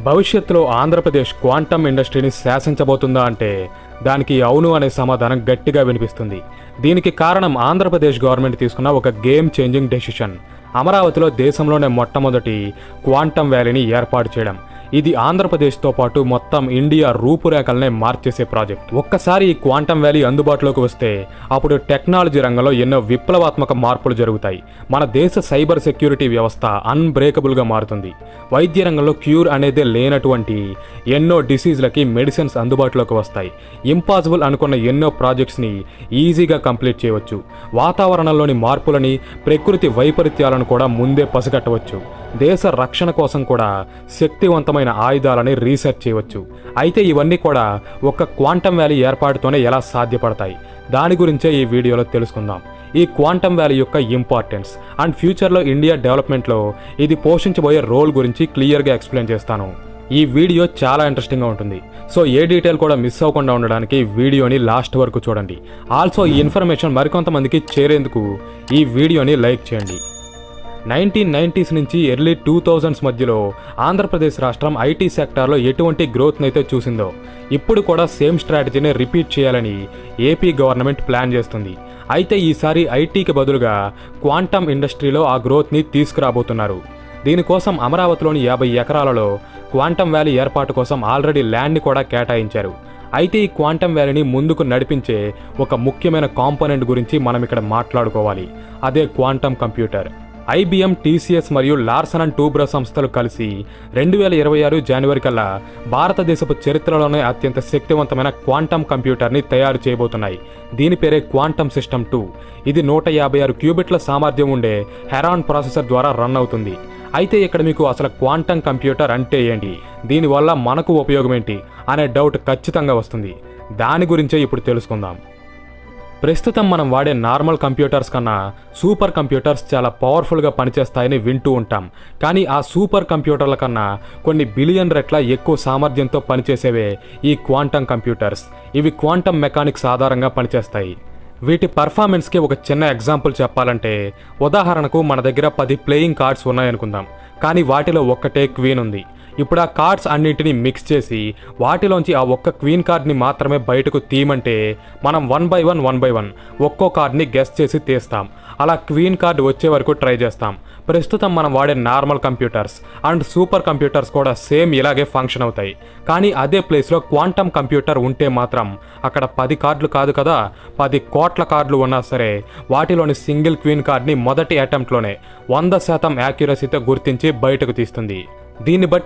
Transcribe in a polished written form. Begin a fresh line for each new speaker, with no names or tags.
భవిష్యత్తులో ఆంధ్రప్రదేశ్ క్వాంటమ్ ఇండస్ట్రీని శాసించబోతుందా అంటే దానికి అవును అనే సమాధానం గట్టిగా వినిపిస్తుంది. దీనికి కారణం ఆంధ్రప్రదేశ్ గవర్నమెంట్ తీసుకున్న ఒక గేమ్ చేంజింగ్ డెసిషన్. అమరావతిలో దేశంలోనే మొట్టమొదటి క్వాంటమ్ వ్యాలీని ఏర్పాటు చేయడం. ఇది ఆంధ్రప్రదేశ్తో పాటు మొత్తం ఇండియా రూపురేఖలనే మార్చేసే ప్రాజెక్ట్. ఒక్కసారి ఈ క్వాంటమ్ వ్యాలీ అందుబాటులోకి వస్తే అప్పుడు టెక్నాలజీ రంగంలో ఎన్నో విప్లవాత్మక మార్పులు జరుగుతాయి. మన దేశ సైబర్ సెక్యూరిటీ వ్యవస్థ అన్బ్రేకబుల్గా మారుతుంది. వైద్య రంగంలో క్యూర్ అనేదే లేనటువంటి ఎన్నో డిసీజ్లకి మెడిసిన్స్ అందుబాటులోకి వస్తాయి. ఇంపాసిబుల్ అనుకున్న ఎన్నో ప్రాజెక్ట్స్ని ఈజీగా కంప్లీట్ చేయవచ్చు. వాతావరణంలోని మార్పులని, ప్రకృతి వైపరీత్యాలను కూడా ముందే పసిగట్టవచ్చు. దేశ రక్షణ కోసం కూడా శక్తివంతమైన ఆయుధాలని రీసెర్చ్ చేయవచ్చు. అయితే ఇవన్నీ కూడా ఒక్క క్వాంటమ్ వ్యాలీ ఏర్పాటుతోనే ఎలా సాధ్యపడతాయి, దాని గురించే ఈ వీడియోలో తెలుసుకుందాం. ఈ క్వాంటమ్ వ్యాలీ యొక్క ఇంపార్టెన్స్ అండ్ ఫ్యూచర్లో ఇండియా డెవలప్మెంట్లో ఇది పోషించబోయే రోల్ గురించి క్లియర్గా ఎక్స్ప్లెయిన్ చేస్తాను. ఈ వీడియో చాలా ఇంట్రెస్టింగ్గా ఉంటుంది. సో ఏ డీటెయిల్ కూడా మిస్ అవ్వకుండా ఉండడానికి వీడియోని లాస్ట్ వరకు చూడండి. ఆల్సో ఈ ఇన్ఫర్మేషన్ మరికొంతమందికి చేరేందుకు ఈ వీడియోని లైక్ చేయండి. 1990s నుంచి ఎర్లీ 2000s మధ్యలో ఆంధ్రప్రదేశ్ రాష్ట్రం ఐటీ సెక్టార్లో ఎటువంటి గ్రోత్ని అయితే చూసిందో ఇప్పుడు కూడా సేమ్ స్ట్రాటజీని రిపీట్ చేయాలని ఏపీ గవర్నమెంట్ ప్లాన్ చేస్తుంది. అయితే ఈసారి ఐటీకి బదులుగా క్వాంటమ్ ఇండస్ట్రీలో ఆ గ్రోత్ని తీసుకురాబోతున్నారు. దీనికోసం అమరావతిలోని 50 ఎకరాలలో క్వాంటమ్ వ్యాలీ ఏర్పాటు కోసం ఆల్రెడీ ల్యాండ్ని కూడా కేటాయించారు. అయితే ఈ క్వాంటమ్ వ్యాలీని ముందుకు నడిపించే ఒక ముఖ్యమైన కాంపోనెంట్ గురించి మనం ఇక్కడ మాట్లాడుకోవాలి. అదే క్వాంటమ్ కంప్యూటర్. ఐబిఎం, టీసీఎస్ మరియు లార్సన్ అండ్ టూబ్రో సంస్థలు కలిసి 2026 జనవరి కల్లా భారతదేశపు చరిత్రలోనే అత్యంత శక్తివంతమైన క్వాంటమ్ కంప్యూటర్ని తయారు చేయబోతున్నాయి. దీని పేరే క్వాంటమ్ సిస్టమ్ 2. ఇది 156 క్యూబిట్ల సామర్థ్యం ఉండే హెరాన్ ప్రాసెసర్ ద్వారా రన్ అవుతుంది. అయితే ఇక్కడ మీకు అసలు క్వాంటమ్ కంప్యూటర్ అంటే ఏంటి, దీనివల్ల మనకు ఉపయోగం ఏంటి అనే డౌట్ ఖచ్చితంగా వస్తుంది. దాని గురించే ఇప్పుడు తెలుసుకుందాం. ప్రస్తుతం మనం వాడే నార్మల్ కంప్యూటర్స్ కన్నా సూపర్ కంప్యూటర్స్ చాలా పవర్ఫుల్గా పనిచేస్తాయని వింటూ ఉంటాం. కానీ ఆ సూపర్ కంప్యూటర్ల కన్నా కొన్ని బిలియన్ రెట్ల ఎక్కువ సామర్థ్యంతో పనిచేసేవే ఈ క్వాంటమ్ కంప్యూటర్స్. ఇవి క్వాంటమ్ మెకానిక్స్ ఆధారంగా పనిచేస్తాయి. వీటి పర్ఫార్మెన్స్కి ఒక చిన్న ఎగ్జాంపుల్ చెప్పాలంటే, ఉదాహరణకు మన దగ్గర 10 ప్లేయింగ్ కార్డ్స్ ఉన్నాయనుకుందాం. కానీ వాటిలో ఒక్కటే క్వీన్ ఉంది. ఇప్పుడు ఆ కార్డ్స్ అన్నింటినీ మిక్స్ చేసి వాటిలోంచి ఆ ఒక్క క్వీన్ కార్డ్ని మాత్రమే బయటకు తీయమంటే మనం 1 by 1 ఒక్కో కార్డ్ని గెస్ చేసి తీస్తాం. అలా క్వీన్ కార్డ్ వచ్చే వరకు ట్రై చేస్తాం. ప్రస్తుతం మనం వాడే normal computers and super computers కూడా సేమ్ ఇలాగే ఫంక్షన్ అవుతాయి. కానీ అదే ప్లేస్లో క్వాంటమ్ కంప్యూటర్ ఉంటే మాత్రం అక్కడ 10 కార్డులు కాదు కదా, 10 కోట్ల కార్డులు ఉన్నా సరే వాటిలోని సింగిల్ క్వీన్ కార్డ్ని మొదటి అటెంప్ట్లోనే 100% యాక్యురసీతో గుర్తించి బయటకు తీస్తుంది. దీన్ని బట్టి